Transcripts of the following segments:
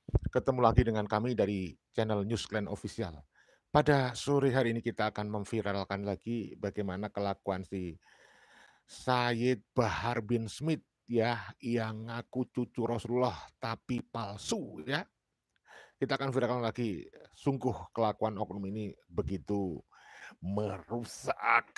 Ketemu lagi dengan kami dari channel Newsclan Official. Pada sore hari ini kita akan memviralkan lagi bagaimana kelakuan si Sayyid Bahar bin Smith ya, yang ngaku cucu Rasulullah tapi palsu ya. Kita akan viralkan lagi, sungguh kelakuan oknum ini begitu merusak.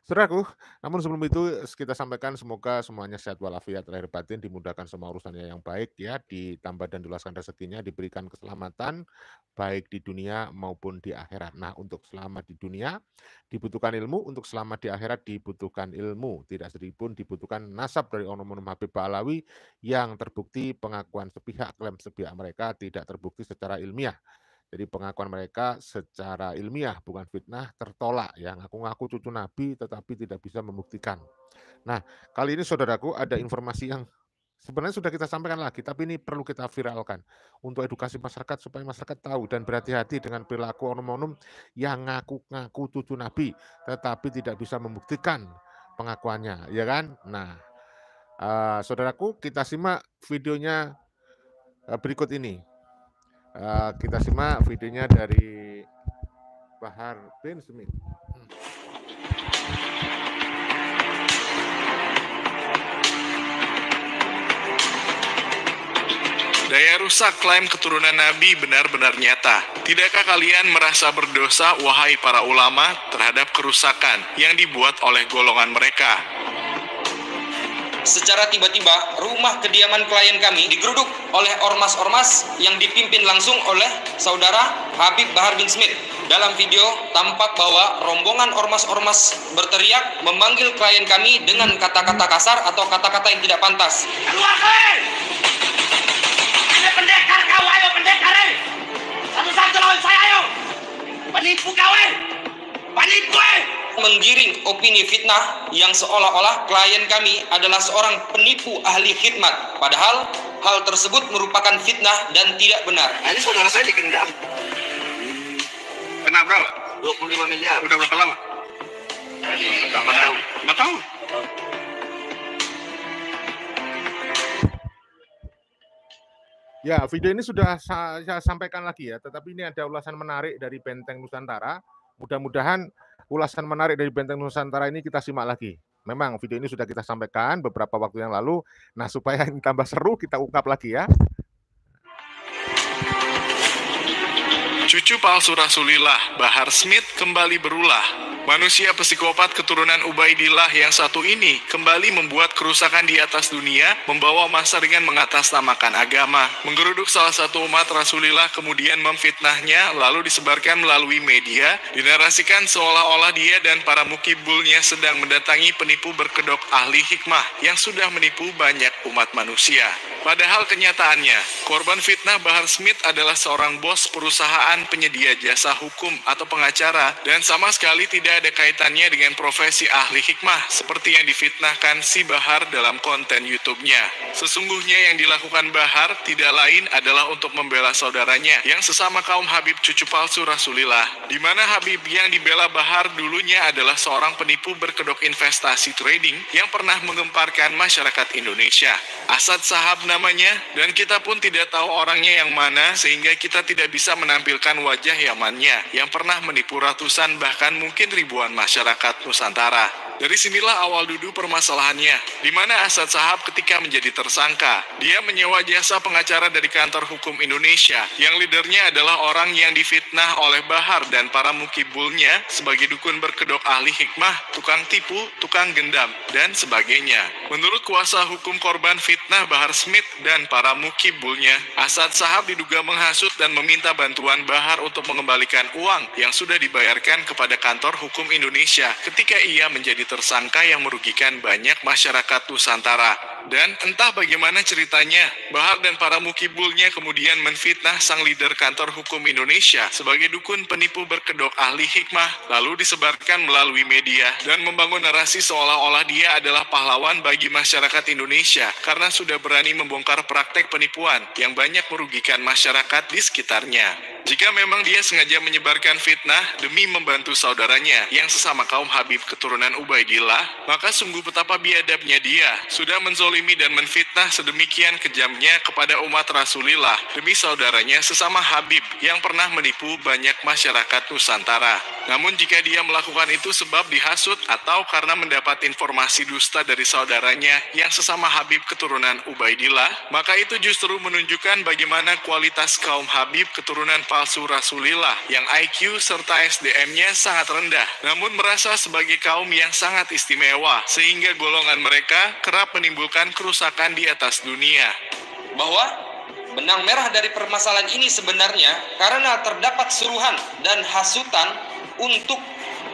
Saudaraku, namun sebelum itu kita sampaikan semoga semuanya sehat walafiat lahir batin, dimudahkan semua urusannya yang baik ya, ditambah dan diluaskan rezekinya, diberikan keselamatan baik di dunia maupun di akhirat. Nah, untuk selamat di dunia dibutuhkan ilmu, untuk selamat di akhirat dibutuhkan ilmu. Tidak sedikit pun dibutuhkan nasab dari oknum-oknum Habib Pahlawi yang terbukti pengakuan sepihak, klaim sepihak mereka tidak terbukti secara ilmiah. Jadi pengakuan mereka secara ilmiah bukan fitnah tertolak ya, ngaku-ngaku cucu Nabi tetapi tidak bisa membuktikan. Nah, kali ini saudaraku ada informasi yang sebenarnya sudah kita sampaikan lagi, tapi ini perlu kita viralkan untuk edukasi masyarakat supaya masyarakat tahu dan berhati-hati dengan perilaku oknum-oknum yang ngaku-ngaku cucu Nabi tetapi tidak bisa membuktikan pengakuannya, ya kan? Nah, saudaraku kita simak videonya berikut ini. Kita simak videonya dari Bahar bin Smith. Daya rusak klaim keturunan Nabi benar-benar nyata. Tidakkah kalian merasa berdosa, wahai para ulama, terhadap kerusakan yang dibuat oleh golongan mereka? Secara tiba-tiba, rumah kediaman klien kami digeruduk oleh ormas-ormas yang dipimpin langsung oleh saudara Habib Bahar bin Smith. Dalam video, tampak bahwa rombongan ormas-ormas berteriak memanggil klien kami dengan kata-kata kasar atau kata-kata yang tidak pantas. Keluar kalian! Ada pendekar kau, ayo pendekar! Satu-satu lawan saya, ayo! Penipu kau, penipu! Menggiring opini fitnah yang seolah-olah klien kami adalah seorang penipu ahli khidmat. Padahal hal tersebut merupakan fitnah dan tidak benar. Ini saudara saya digendam. Kena berapa? 25 miliar. Udah berapa lama? Berapa tahun? 4 tahun. Ya, video ini sudah saya sampaikan lagi ya, tetapi ini ada ulasan menarik dari Benteng Nusantara. Mudah-mudahan ulasan menarik dari Benteng Nusantara ini kita simak lagi. Memang video ini sudah kita sampaikan beberapa waktu yang lalu. Nah, supaya ini tambah seru, kita ungkap lagi ya. Cucu palsu Rasulillah, Bahar Smith kembali berulah. Manusia psikopat keturunan Ubaidillah yang satu ini kembali membuat kerusakan di atas dunia, membawa massa dengan mengatasnamakan agama, menggeruduk salah satu umat Rasulillah, kemudian memfitnahnya, lalu disebarkan melalui media, dinarasikan seolah-olah dia dan para mukibulnya sedang mendatangi penipu berkedok ahli hikmah yang sudah menipu banyak umat manusia. Padahal kenyataannya, korban fitnah Bahar Smith adalah seorang bos perusahaan penyedia jasa hukum atau pengacara dan sama sekali tidak ada kaitannya dengan profesi ahli hikmah seperti yang difitnahkan si Bahar dalam konten YouTube-nya. Sesungguhnya yang dilakukan Bahar tidak lain adalah untuk membela saudaranya yang sesama kaum Habib cucu palsu Rasulillah, di mana Habib yang dibela Bahar dulunya adalah seorang penipu berkedok investasi trading yang pernah menggemparkan masyarakat Indonesia. Asad Sahab namanya, dan kita pun tidak tahu orangnya yang mana sehingga kita tidak bisa menampilkan wajah Yamannya yang pernah menipu ratusan bahkan mungkin ribuan masyarakat Nusantara. Dari sinilah awal duduk permasalahannya, di mana Asad Sahab ketika menjadi tersangka, dia menyewa jasa pengacara dari kantor hukum Indonesia, yang leadernya adalah orang yang difitnah oleh Bahar dan para mukibulnya sebagai dukun berkedok ahli hikmah, tukang tipu, tukang gendam, dan sebagainya. Menurut kuasa hukum korban fitnah Bahar Smith dan para mukibulnya, Asad Sahab diduga menghasut dan meminta bantuan Bahar untuk mengembalikan uang yang sudah dibayarkan kepada kantor hukum Indonesia ketika ia menjadi tersangka yang merugikan banyak masyarakat Nusantara. Dan entah bagaimana ceritanya, Bahar dan para mukibulnya kemudian menfitnah sang leader kantor hukum Indonesia sebagai dukun penipu berkedok ahli hikmah, lalu disebarkan melalui media dan membangun narasi seolah-olah dia adalah pahlawan bagi masyarakat Indonesia karena sudah berani membongkar praktek penipuan yang banyak merugikan masyarakat di sekitarnya. Jika memang dia sengaja menyebarkan fitnah demi membantu saudaranya yang sesama kaum Habib keturunan Ubaidillah, maka sungguh betapa biadabnya dia sudah menzolimi dan menfitnah sedemikian kejamnya kepada umat Rasulullah demi saudaranya sesama Habib yang pernah menipu banyak masyarakat Nusantara. Namun jika dia melakukan itu sebab dihasut atau karena mendapat informasi dusta dari saudaranya yang sesama Habib keturunan Ubaidillah, maka itu justru menunjukkan bagaimana kualitas kaum Habib keturunan palsu Rasulillah yang IQ serta SDM-nya sangat rendah, namun merasa sebagai kaum yang sangat istimewa, sehingga golongan mereka kerap menimbulkan kerusakan di atas dunia. Bahwa benang merah dari permasalahan ini sebenarnya karena terdapat suruhan dan hasutan untuk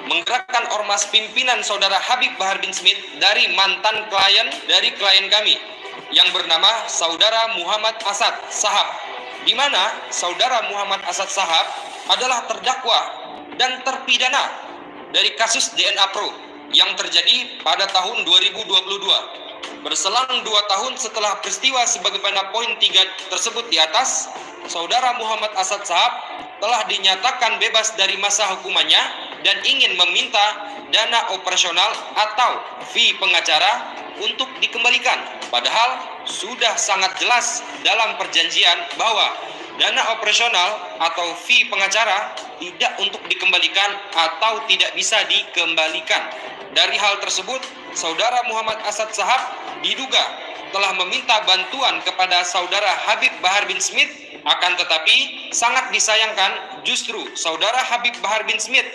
menggerakkan ormas pimpinan saudara Habib Bahar bin Smith dari mantan klien kami yang bernama saudara Muhammad Asad Sahab, di mana saudara Muhammad Asad Sahab adalah terdakwa dan terpidana dari kasus DNA Pro yang terjadi pada tahun 2022. Berselang 2 tahun setelah peristiwa sebagaimana poin 3 tersebut di atas, saudara Muhammad Asad Sahab telah dinyatakan bebas dari masa hukumannya dan ingin meminta dana operasional atau fee pengacara untuk dikembalikan. Padahal sudah sangat jelas dalam perjanjian bahwa dana operasional atau fee pengacara tidak untuk dikembalikan atau tidak bisa dikembalikan. Dari hal tersebut, saudara Muhammad Asad Sahab diduga telah meminta bantuan kepada saudara Habib Bahar bin Smith, akan tetapi sangat disayangkan justru saudara Habib Bahar bin Smith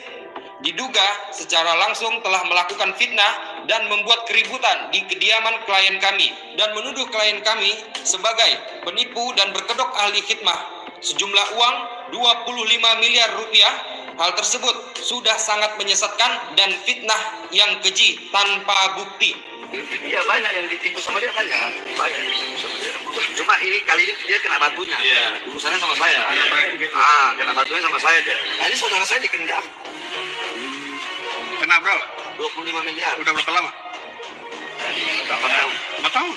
diduga secara langsung telah melakukan fitnah dan membuat keributan di kediaman klien kami dan menuduh klien kami sebagai penipu dan berkedok ahli khidmah sejumlah uang 25 miliar rupiah. Hal tersebut sudah sangat menyesatkan dan fitnah yang keji tanpa bukti. Iya, banyak yang ditipu sama dia, banyak yang ditipu sama dia. Cuma kali ini dia kena batunya. Iya. Urusannya sama saya. Kena batunya sama saya dia. Nah, ini saudara saya dikendam. Kena berapa? 25 miliar. Udah berapa lama? 8 tahun. 4 tahun?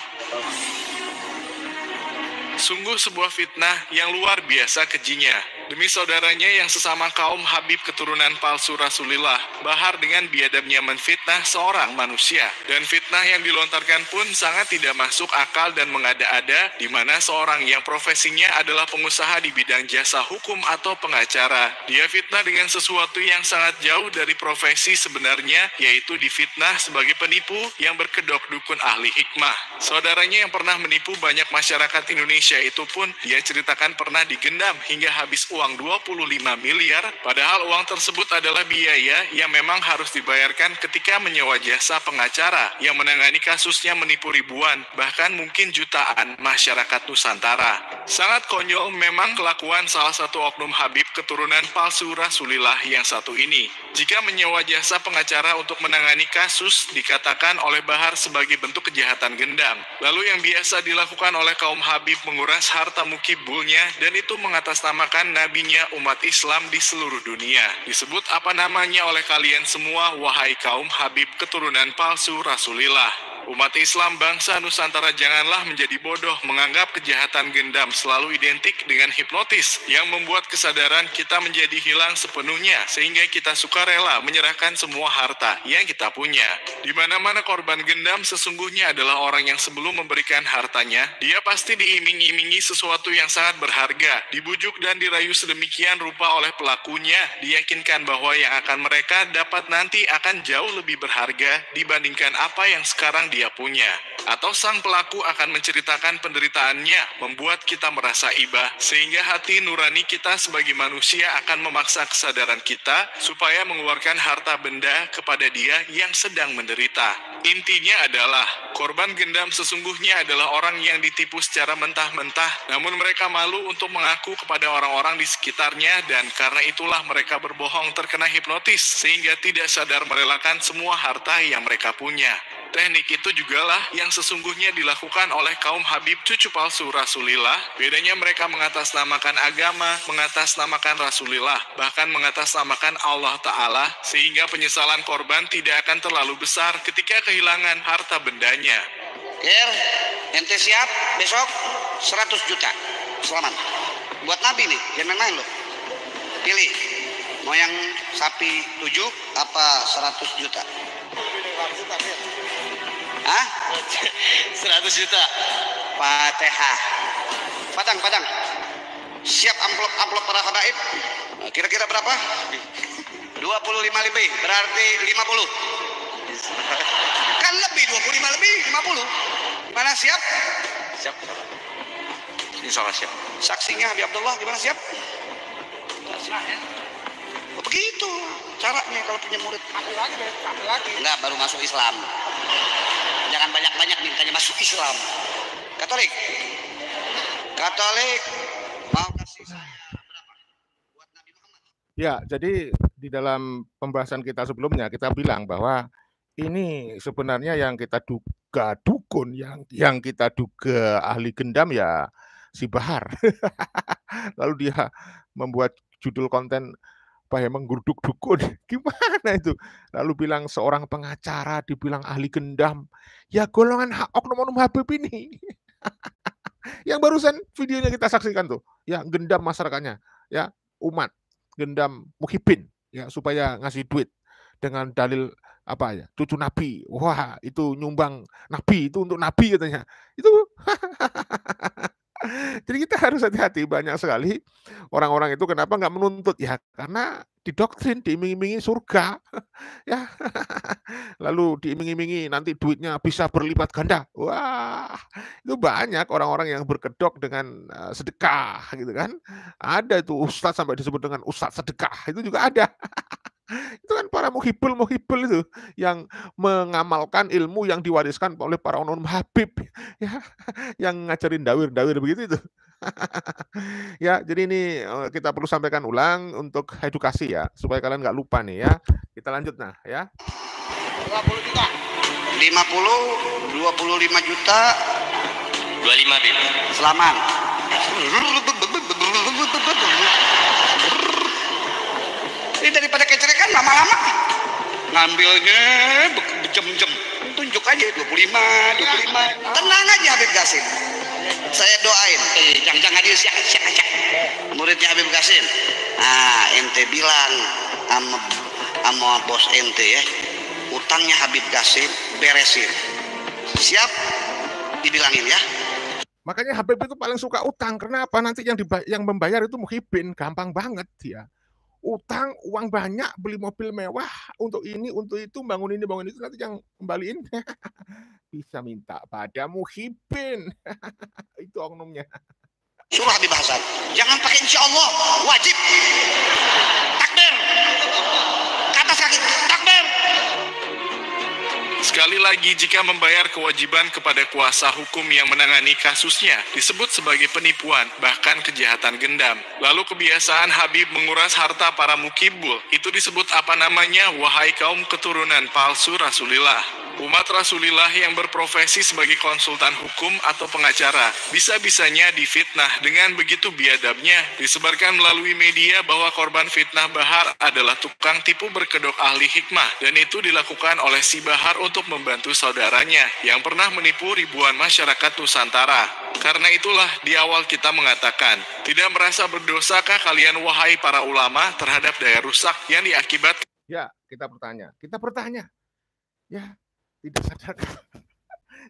Sungguh sebuah fitnah yang luar biasa kejinya. Demi saudaranya yang sesama kaum Habib keturunan palsu Rasulullah, Bahar dengan biadabnya menfitnah seorang manusia. Dan fitnah yang dilontarkan pun sangat tidak masuk akal dan mengada-ada, di mana seorang yang profesinya adalah pengusaha di bidang jasa hukum atau pengacara. Dia fitnah dengan sesuatu yang sangat jauh dari profesi sebenarnya, yaitu difitnah sebagai penipu yang berkedok dukun ahli hikmah. Saudaranya yang pernah menipu banyak masyarakat Indonesia itu pun dia ceritakan pernah digendam hingga habis uang 25 miliar, padahal uang tersebut adalah biaya yang memang harus dibayarkan ketika menyewa jasa pengacara yang menangani kasusnya menipu ribuan, bahkan mungkin jutaan masyarakat Nusantara. Sangat konyol memang kelakuan salah satu oknum Habib keturunan palsu Rasulillah yang satu ini. Jika menyewa jasa pengacara untuk menangani kasus dikatakan oleh Bahar sebagai bentuk kejahatan gendam. Lalu yang biasa dilakukan oleh kaum Habib menguras harta mukibulnya dan itu mengatasnamakan nabinya umat Islam di seluruh dunia. Disebut apa namanya oleh kalian semua, wahai kaum Habib keturunan palsu Rasulillah. Umat Islam bangsa Nusantara janganlah menjadi bodoh menganggap kejahatan gendam selalu identik dengan hipnotis yang membuat kesadaran kita menjadi hilang sepenuhnya sehingga kita sukarela menyerahkan semua harta yang kita punya. Di mana-mana korban gendam sesungguhnya adalah orang yang sebelum memberikan hartanya, dia pasti diiming-imingi sesuatu yang sangat berharga, dibujuk dan dirayu sedemikian rupa oleh pelakunya, diyakinkan bahwa yang akan mereka dapat nanti akan jauh lebih berharga dibandingkan apa yang sekarang dia punya. Atau sang pelaku akan menceritakan penderitaannya, membuat kita merasa iba, sehingga hati nurani kita sebagai manusia akan memaksa kesadaran kita supaya mengeluarkan harta benda kepada dia yang sedang menderita. Intinya adalah, korban gendam sesungguhnya adalah orang yang ditipu secara mentah-mentah, namun mereka malu untuk mengaku kepada orang-orang di sekitarnya, dan karena itulah mereka berbohong terkena hipnotis, sehingga tidak sadar merelakan semua harta yang mereka punya. Teknik itu jugalah yang sesungguhnya dilakukan oleh kaum Habib cucu palsu Rasulillah. Bedanya mereka mengatasnamakan agama, mengatasnamakan Rasulillah, bahkan mengatasnamakan Allah Ta'ala, sehingga penyesalan korban tidak akan terlalu besar ketika kehilangan harta bendanya. Ente siap besok 100 juta. Selamat. Buat Nabi nih, jangan main-main loh. Pilih. Mau yang sapi 7 apa 100 juta? Hah? 100 juta. Fatihah. Padang. Siap amplop para habaib. Kira-kira berapa? 25 lebih, berarti 50. Kan lebih 25 lebih 50. Mana siap? Siap. Insya Allah siap. Saksinya Habib Abdullah gimana siap? Oh, begitu caranya kalau punya murid. Ambil lagi. Enggak, baru masuk Islam. Jangan banyak-banyak mintanya masuk Islam. Katolik mau kasih saya berapa buat Nabi Muhammad? Ya, jadi di dalam pembahasan kita sebelumnya kita bilang bahwa ini sebenarnya yang kita duga dukun, yang kita duga ahli gendam ya si Bahar. Lalu dia membuat judul konten apa ya, menggeruduk dukun. Gimana itu? Lalu bilang seorang pengacara, dibilang ahli gendam. Ya golongan oknum-oknum Habib ini. Yang barusan videonya kita saksikan tuh, ya gendam masyarakatnya, ya umat, gendam Muhyiddin, ya supaya ngasih duit dengan dalil apa ya, cucu Nabi. Wah, itu nyumbang Nabi, itu untuk Nabi katanya. Itu jadi kita harus hati-hati, banyak sekali orang-orang itu kenapa nggak menuntut ya karena didoktrin, diiming-imingi surga, ya. Lalu diiming-imingi nanti duitnya bisa berlipat ganda. Wah, itu banyak orang-orang yang berkedok dengan sedekah gitu kan. Ada itu ustadz sampai disebut dengan ustadz sedekah, itu juga ada. Itu kan para muhibul itu yang mengamalkan ilmu yang diwariskan oleh para oknum Habib ya, yang ngajarin dawir begitu itu. Ya, jadi ini kita perlu sampaikan ulang untuk edukasi ya, supaya kalian nggak lupa nih ya. Kita lanjut nah ya. 20 juta. 50, 25 juta. 25 Bib. Selamat. Ini daripada kecerikan lama-lama ngambilnya berjam-jam. Tunjuk aja 25. Tenang aja Habib Qasim. Saya doain. Jangan hadir siap. Muridnya Habib Qasim. Nah, ente bilang sama bos ente ya. Utangnya Habib Qasim beresin. Siap? Dibilangin ya. Makanya Habib itu paling suka utang. Kenapa? Nanti yang membayar itu Muhyiddin, gampang banget dia. Utang uang banyak, beli mobil mewah, untuk ini, untuk itu, bangun ini, bangun itu, nanti yang kembaliin bisa minta pada Muhyiddin. Itu oknumnya. Suruh Habib Hasan, jangan pakai insya Allah, wajib. Takbir. Ke atas kaki, takbir. Sekali lagi, jika membayar kewajiban kepada kuasa hukum yang menangani kasusnya disebut sebagai penipuan, bahkan kejahatan gendam. Lalu kebiasaan Habib menguras harta para mukibul, itu disebut apa namanya? Wahai kaum keturunan palsu Rasulillah. Umat Rasulillah yang berprofesi sebagai konsultan hukum atau pengacara, bisa-bisanya difitnah dengan begitu biadabnya, disebarkan melalui media bahwa korban fitnah Bahar adalah tukang tipu berkedok ahli hikmah, dan itu dilakukan oleh si Bahar untuk membantu saudaranya yang pernah menipu ribuan masyarakat Nusantara. Karena itulah di awal kita mengatakan, tidak merasa berdosakah kalian wahai para ulama terhadap daya rusak yang diakibatkan? Ya, kita bertanya. Ya, tidak sadarkah?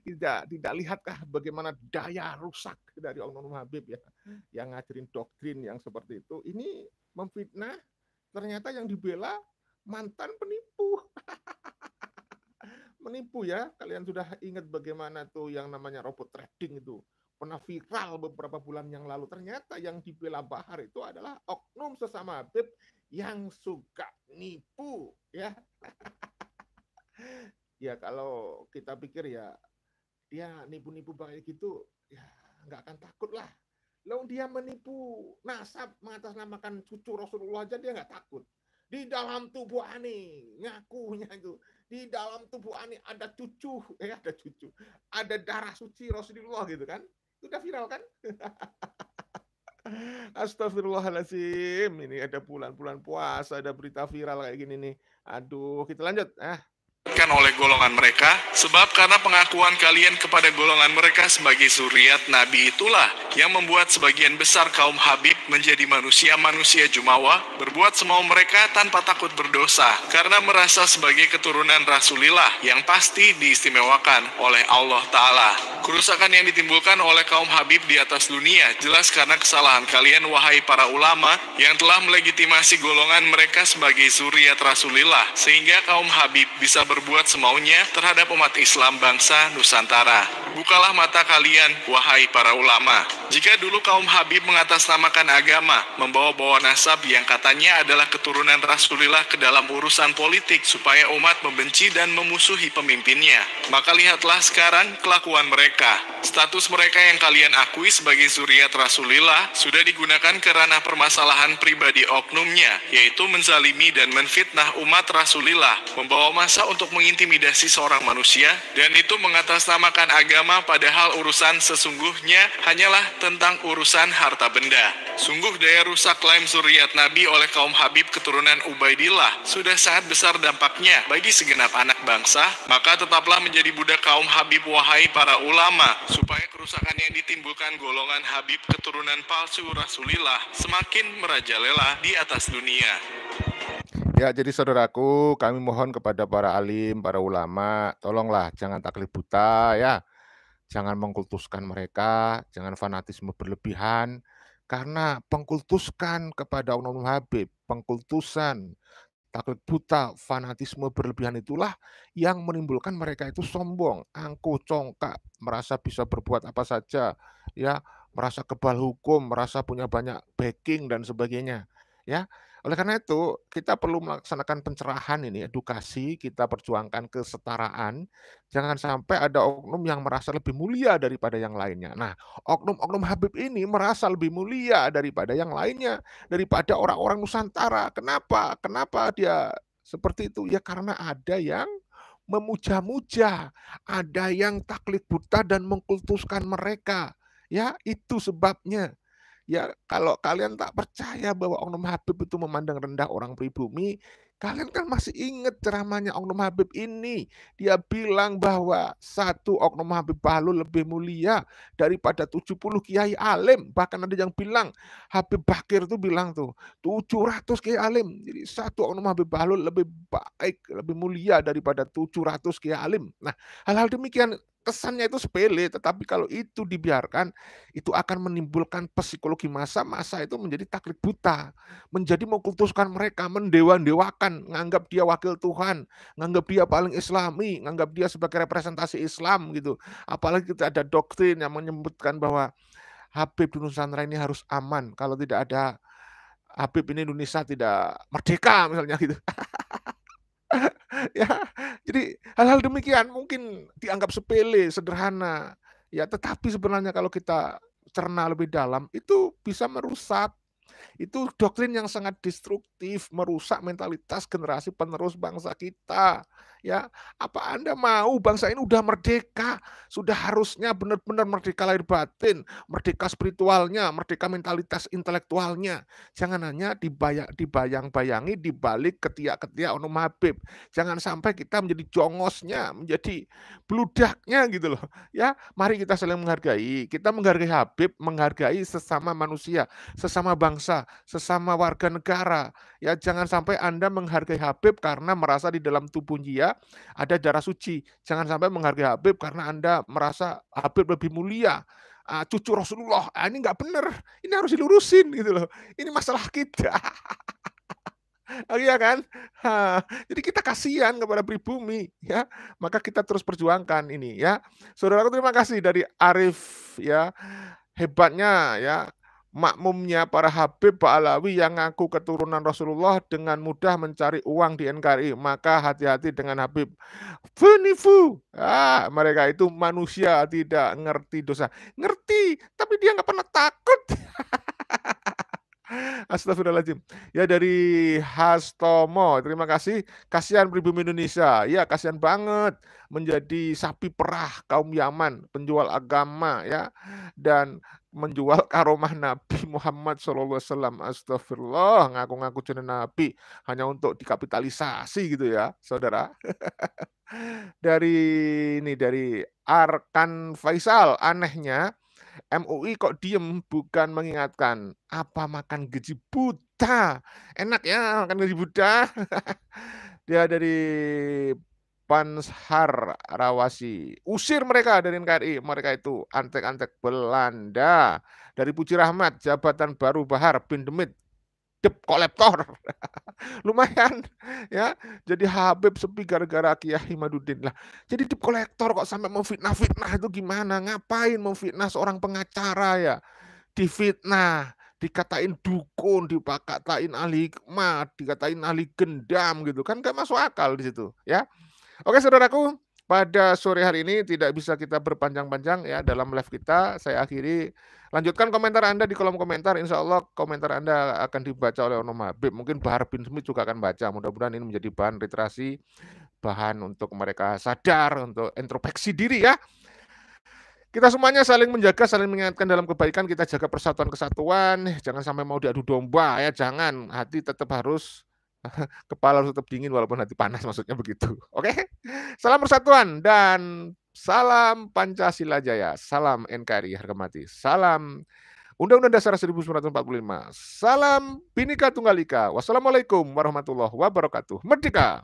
tidak lihatkah bagaimana daya rusak dari oknum Habib ya, yang ngajarin doktrin yang seperti itu? Ini memfitnah, ternyata yang dibela mantan penipu. Menipu ya, kalian sudah ingat bagaimana tuh yang namanya robot trading itu pernah viral beberapa bulan yang lalu. Ternyata yang dibela Bahar itu adalah oknum sesama Habib yang suka nipu ya. Ya kalau kita pikir ya dia nipu-nipu kayak gitu ya nggak akan takut lah. Lalu dia menipu nasab mengatasnamakan cucu Rasulullah aja dia nggak takut. Di dalam tubuh Ani ngakunya itu, di dalam tubuh Ani ada cucu, ada darah suci Rasulullah gitu kan. Itu udah viral kan? Astagfirullahaladzim, ini ada bulan-bulan puasa, ada berita viral kayak gini nih. Aduh, kita lanjut. kan oleh golongan mereka, sebab karena pengakuan kalian kepada golongan mereka sebagai zuriat Nabi itulah yang membuat sebagian besar kaum Habib menjadi manusia-manusia jumawa, berbuat semau mereka tanpa takut berdosa, karena merasa sebagai keturunan Rasulillah yang pasti diistimewakan oleh Allah Ta'ala. Kerusakan yang ditimbulkan oleh kaum Habib di atas dunia jelas karena kesalahan kalian, wahai para ulama, yang telah melegitimasi golongan mereka sebagai zuriat Rasulillah, sehingga kaum Habib bisa berbuat semaunya terhadap umat Islam bangsa Nusantara. Bukalah mata kalian, wahai para ulama. Jika dulu kaum Habib mengatasnamakan agama, membawa-bawa nasab yang katanya adalah keturunan Rasulullah ke dalam urusan politik supaya umat membenci dan memusuhi pemimpinnya, maka lihatlah sekarang kelakuan mereka. Status mereka yang kalian akui sebagai zuriat Rasulullah sudah digunakan ke ranah permasalahan pribadi oknumnya, yaitu menzalimi dan menfitnah umat Rasulullah, membawa massa untuk mengintimidasi seorang manusia, dan itu mengatasnamakan agama padahal urusan sesungguhnya hanyalah tentang urusan harta benda. Sungguh daya rusak klaim zuriat Nabi oleh kaum Habib keturunan Ubaidillah sudah sangat besar dampaknya bagi segenap anak bangsa, maka tetaplah menjadi budak kaum Habib, wahai para ulama, supaya kerusakan yang ditimbulkan golongan Habib keturunan palsu Rasulillah semakin merajalela di atas dunia. Ya, jadi saudaraku, kami mohon kepada para alim, para ulama, tolonglah jangan taklid buta ya. Jangan mengkultuskan mereka, jangan fanatisme berlebihan, karena pengkultuskan kepada oknum Habib, pengkultusan, taklid buta, fanatisme berlebihan itulah yang menimbulkan mereka itu sombong, angkuh, congkak, merasa bisa berbuat apa saja, ya, merasa kebal hukum, merasa punya banyak backing dan sebagainya, ya. Oleh karena itu, kita perlu melaksanakan pencerahan ini, edukasi, kita perjuangkan kesetaraan. Jangan sampai ada oknum yang merasa lebih mulia daripada yang lainnya. Nah, oknum-oknum Habib ini merasa lebih mulia daripada yang lainnya, daripada orang-orang Nusantara. Kenapa? Kenapa dia seperti itu? Ya karena ada yang memuja-muja, ada yang taklid buta dan mengkultuskan mereka. Ya, itu sebabnya. Ya, kalau kalian tak percaya bahwa oknum Habib itu memandang rendah orang pribumi, kalian kan masih ingat ceramahnya oknum Habib ini. Dia bilang bahwa satu oknum Habib Bahlul lebih mulia daripada 70 kiai alim. Bahkan ada yang bilang, Habib Bakir itu bilang tuh, 700 kiai alim. Jadi satu oknum Habib Bahlul lebih baik, lebih mulia daripada 700 kiai alim. Nah, hal-hal demikian kesannya itu sepele, tetapi kalau itu dibiarkan, itu akan menimbulkan psikologi massa itu menjadi taklid buta, menjadi mengkultuskan mereka, mendewa-dewakan, nganggap dia wakil Tuhan, nganggap dia paling islami, nganggap dia sebagai representasi Islam gitu. Apalagi kita ada doktrin yang menyebutkan bahwa Habib di Nusantara ini harus aman, kalau tidak ada Habib ini Indonesia tidak merdeka misalnya gitu. Ya, jadi hal-hal demikian mungkin dianggap sepele, sederhana, ya tetapi sebenarnya kalau kita cerna lebih dalam, itu bisa merusak. Itu doktrin yang sangat destruktif, merusak mentalitas generasi penerus bangsa kita. Ya, apa Anda mau bangsa ini udah merdeka, sudah harusnya benar-benar merdeka lahir batin, merdeka spiritualnya, merdeka mentalitas intelektualnya. Jangan hanya dibayang-bayangi di balik ketiak-ketiak oknum Habib. Jangan sampai kita menjadi jongosnya, menjadi bludaknya gitu loh. Ya, mari kita saling menghargai. Kita menghargai Habib, menghargai sesama manusia, sesama bangsa, sesama warga negara. Ya, jangan sampai Anda menghargai Habib karena merasa di dalam tubuh dia ada darah suci. Jangan sampai menghargai Habib karena Anda merasa Habib lebih mulia. Cucu Rasulullah, ini nggak benar. Ini harus dilurusin gitu loh. Ini masalah kita. Iya kan? Jadi kita kasihan kepada pribumi ya. Maka kita terus perjuangkan ini ya. Saudaraku, terima kasih dari Arif ya. Hebatnya ya, makmumnya para Habib Pak Alawi yang ngaku keturunan Rasulullah dengan mudah mencari uang di NKRI. Maka hati-hati dengan Habib. Penipu. Mereka itu manusia tidak ngerti dosa. Ngerti, tapi dia nggak pernah takut. Astagfirullahaladzim. Ya dari Hastomo, terima kasih. Kasihan pribumi Indonesia. Ya kasihan banget menjadi sapi perah kaum Yaman, penjual agama ya dan menjual karomah Nabi Muhammad SAW. Astagfirullah, ngaku-ngaku jadi Nabi hanya untuk dikapitalisasi gitu ya, saudara. Dari Arkan Faisal, anehnya MUI kok diem bukan mengingatkan, apa makan gaji buta? Enak ya makan gaji buta. Dia dari Panshar Rawasi. Usir mereka dari NKRI, mereka itu antek-antek Belanda. Dari Puji Rahmat, jabatan baru Bahar bin Demit, dep kolektor. Lumayan ya. Jadi Habib sepi gara-gara Kiai Madudin lah. Jadi dep kolektor kok sampai mau fitnah-fitnah itu gimana? Ngapain mau fitnah seorang pengacara ya? Difitnah, dikatain dukun, dikatain ahli hikmah, dikatain ahli gendam gitu kan gak masuk akal di situ ya. Oke saudaraku, pada sore hari ini tidak bisa kita berpanjang-panjang ya dalam live kita. Saya akhiri. Lanjutkan komentar Anda di kolom komentar. Insya Allah komentar Anda akan dibaca oleh Onom Habib. Mungkin Bahar bin Smith juga akan baca. Mudah-mudahan ini menjadi bahan literasi, bahan untuk mereka sadar, untuk introspeksi diri ya. Kita semuanya saling menjaga, saling mengingatkan dalam kebaikan. Kita jaga persatuan kesatuan. Jangan sampai mau diadu domba ya. Jangan. Hati tetap harus kepala harus tetap dingin walaupun hati panas, maksudnya begitu. Oke? Salam persatuan dan salam Pancasila Jaya. Salam NKRI harga mati. Salam Undang-Undang Dasar 1945. Salam Bhinneka Tunggal Ika. Wassalamualaikum warahmatullahi wabarakatuh. Merdeka!